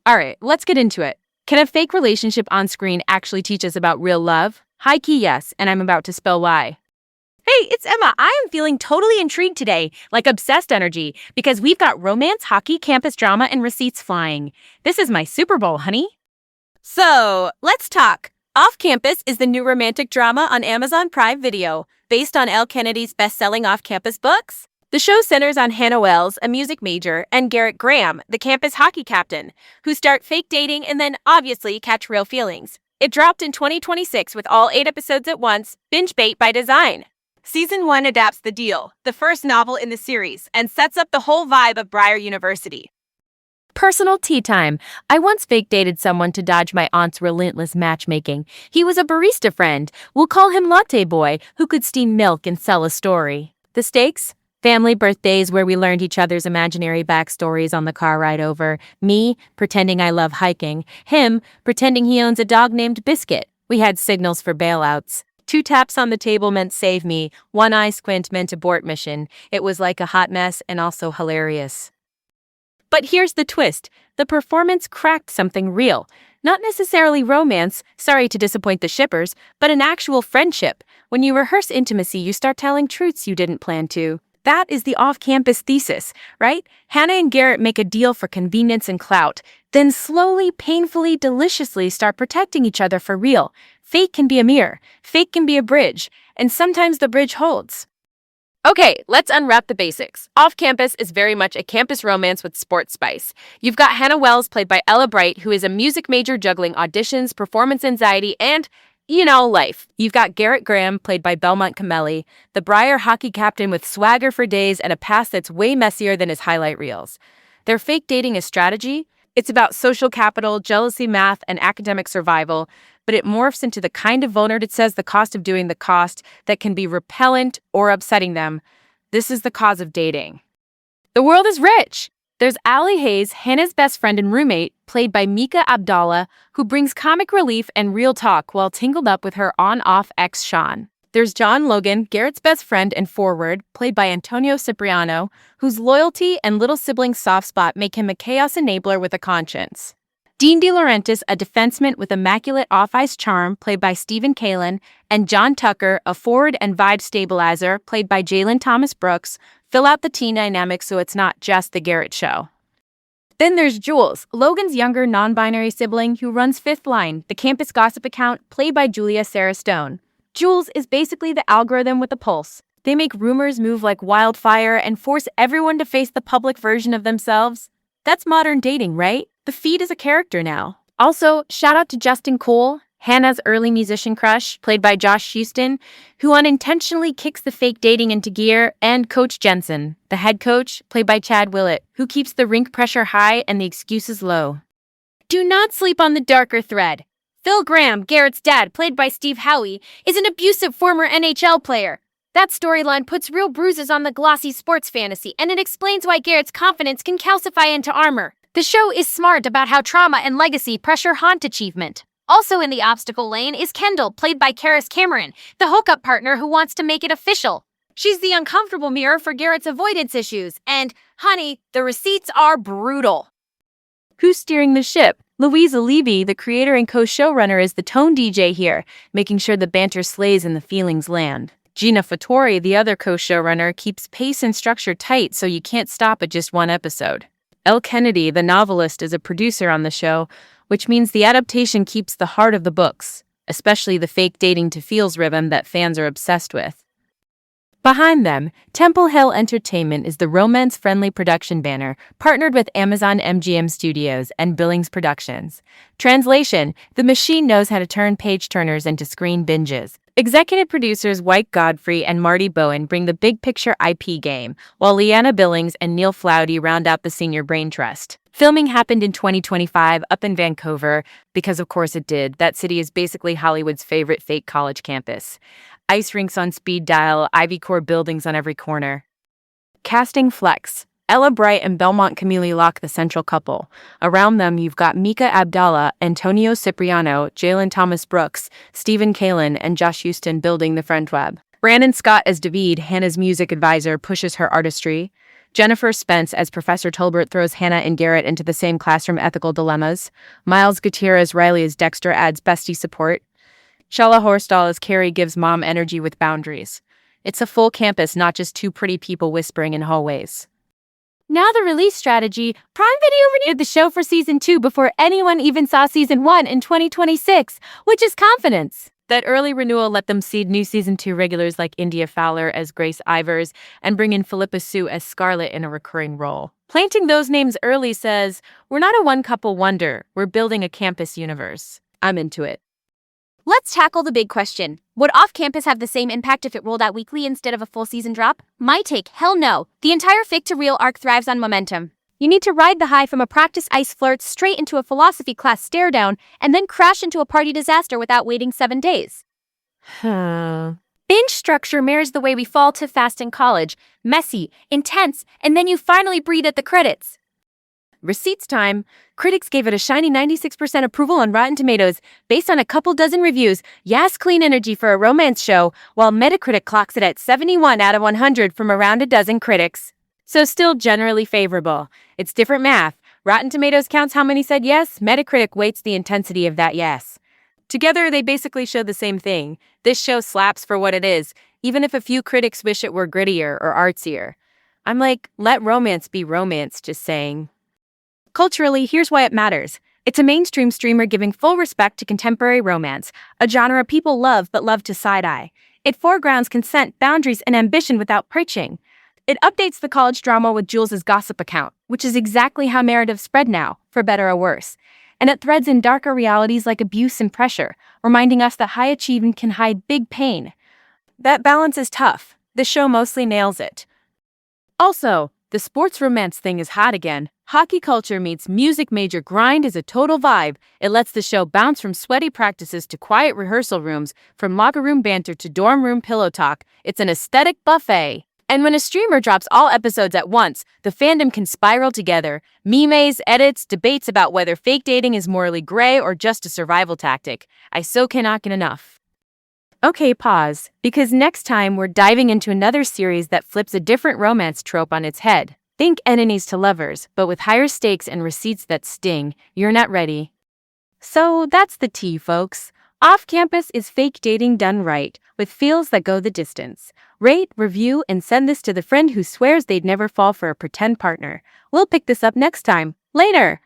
All right, let's get into it. Can a fake relationship on screen actually teach us about real love? High key, yes, and I'm about to spell why. Hey, it's Emma. I am feeling totally intrigued today, like obsessed energy, because we've got romance, hockey, campus drama, and receipts flying. This is my Super Bowl, honey. So, let's talk. Off Campus is the new romantic drama on Amazon Prime Video, based on L. Kennedy's best-selling off-campus books. The show centers on Hannah Wells, a music major, and Garrett Graham, the campus hockey captain, who start fake dating and then, obviously, catch real feelings. It dropped in 2026 with all 8 episodes at once, binge bait by design. Season 1 adapts The Deal, the first novel in the series, and sets up the whole vibe of Briar University. Personal tea time. I once fake dated someone to dodge my aunt's relentless matchmaking. He was a barista friend. We'll call him Latte Boy, who could steam milk and sell a story. The stakes? Family birthdays where we learned each other's imaginary backstories on the car ride over. Me, pretending I love hiking. Him, pretending he owns a dog named Biscuit. We had signals for bailouts. 2 taps on the table meant save me. 1 eye squint meant abort mission. It was like a hot mess and also hilarious. But here's the twist. The performance cracked something real. Not necessarily romance, sorry to disappoint the shippers, but an actual friendship. When you rehearse intimacy, you start telling truths you didn't plan to. That is the off-campus thesis, right? Hannah and Garrett make a deal for convenience and clout, then slowly, painfully, deliciously start protecting each other for real. Fake can be a mirror, fake can be a bridge, and sometimes the bridge holds. Okay, let's unwrap the basics. Off Campus is very much a campus romance with sports spice. You've got Hannah Wells, played by Ella Bright, who is a music major juggling auditions, performance anxiety, and, life. You've got Garrett Graham, played by Belmont Camelli, the Briar hockey captain with swagger for days and a past that's way messier than his highlight reels. Their fake dating is strategy. It's about social capital, jealousy, math, and academic survival, but it morphs into the kind of vulnerability that says the cost of doing the cost that can be repellent or upsetting them. This is the cause of dating. The world is rich. There's Allie Hayes, Hannah's best friend and roommate, played by Mika Abdallah, who brings comic relief and real talk while tangled up with her on-off ex Sean. There's John Logan, Garrett's best friend and forward, played by Antonio Cipriano, whose loyalty and little sibling soft spot make him a chaos enabler with a conscience. Dean DeLaurentis, a defenseman with immaculate off-ice charm, played by Stephen Kalin, and John Tucker, a forward and vibe stabilizer, played by Jalen Thomas Brooks, fill out the teen dynamic so it's not just the Garrett show. Then there's Jules, Logan's younger non-binary sibling who runs Fifth Line, the campus gossip account, played by Julia Sarah Stone. Jules is basically the algorithm with a pulse. They make rumors move like wildfire and force everyone to face the public version of themselves. That's modern dating, right? The feed is a character now. Also, shout out to Justin Cole, Hannah's early musician crush, played by Josh Houston, who unintentionally kicks the fake dating into gear, and Coach Jensen, the head coach, played by Chad Willett, who keeps the rink pressure high and the excuses low. Do not sleep on the darker thread. Phil Graham, Garrett's dad, played by Steve Howie, is an abusive former NHL player. That storyline puts real bruises on the glossy sports fantasy, and it explains why Garrett's confidence can calcify into armor. The show is smart about how trauma and legacy pressure haunt achievement. Also in the obstacle lane is Kendall, played by Karis Cameron, the hookup partner who wants to make it official. She's the uncomfortable mirror for Garrett's avoidance issues, and, honey, the receipts are brutal. Who's steering the ship? Louisa Levy, the creator and co-showrunner, is the tone DJ here, making sure the banter slays and the feelings land. Gina Fattori, the other co-showrunner, keeps pace and structure tight so you can't stop at just one episode. L. Kennedy, the novelist, is a producer on the show, which means the adaptation keeps the heart of the books, especially the fake dating to feels rhythm that fans are obsessed with. Behind them, Temple Hill Entertainment is the romance-friendly production banner, partnered with Amazon MGM Studios and Billings Productions. Translation: the machine knows how to turn page-turners into screen binges. Executive producers Wyke Godfrey and Marty Bowen bring the big-picture IP game, while Leanna Billings and Neil Floudy round out the senior brain trust. Filming happened in 2025 up in Vancouver, because of course it did. That city is basically Hollywood's favorite fake college campus. Ice rinks on speed dial, Ivy Core buildings on every corner. Casting flex. Ella Bright and Belmont Cameli lock the central couple. Around them, you've got Mika Abdallah, Antonio Cipriano, Jalen Thomas Brooks, Stephen Kalin, and Josh Houston building the friend web. Brandon Scott as David, Hannah's music advisor, pushes her artistry. Jennifer Spence as Professor Tolbert throws Hannah and Garrett into the same classroom ethical dilemmas. Miles Gutierrez Riley as Dexter adds bestie support. Shala Horsdal as Carrie gives mom energy with boundaries. It's a full campus, not just two pretty people whispering in hallways. Now the release strategy. Prime Video renewed the show for Season 2 before anyone even saw Season 1 in 2026, which is confidence. That early renewal let them seed new Season 2 regulars like India Fowler as Grace Ivers and bring in Philippa Sue as Scarlett in a recurring role. Planting those names early says, we're not a one-couple wonder, we're building a campus universe. I'm into it. Let's tackle the big question. Would off-campus have the same impact if it rolled out weekly instead of a full season drop? My take, hell no. The entire fake to real arc thrives on momentum. You need to ride the high from a practice ice flirt straight into a philosophy class stare down and then crash into a party disaster without waiting 7 days. Binge structure mirrors the way we fall too fast in college. Messy, intense, and then you finally breathe at the credits. Receipts time. Critics gave it a shiny 96% approval on Rotten Tomatoes, based on a couple dozen reviews. Yes, clean energy for a romance show, while Metacritic clocks it at 71 out of 100 from around a dozen critics. So still generally favorable. It's different math. Rotten Tomatoes counts how many said yes, Metacritic weights the intensity of that yes. Together, they basically show the same thing. This show slaps for what it is, even if a few critics wish it were grittier or artsier. I'm like, let romance be romance, just saying. Culturally, here's why it matters. It's a mainstream streamer giving full respect to contemporary romance, a genre people love but love to side-eye. It foregrounds consent, boundaries, and ambition without preaching. It updates the college drama with Jules's gossip account, which is exactly how narratives spread now, for better or worse. And it threads in darker realities like abuse and pressure, reminding us that high achievement can hide big pain. That balance is tough. The show mostly nails it. Also, the sports romance thing is hot again. Hockey culture meets music major grind is a total vibe. It lets the show bounce from sweaty practices to quiet rehearsal rooms, from locker room banter to dorm room pillow talk. It's an aesthetic buffet. And when a streamer drops all episodes at once, the fandom can spiral together. Memes, edits, debates about whether fake dating is morally gray or just a survival tactic. I so cannot get enough. Okay, pause, because next time we're diving into another series that flips a different romance trope on its head. Think enemies to lovers, but with higher stakes and receipts that sting. You're not ready. So that's the tea, folks. Off-campus is fake dating done right, with feels that go the distance. Rate, review, and send this to the friend who swears they'd never fall for a pretend partner. We'll pick this up next time. Later!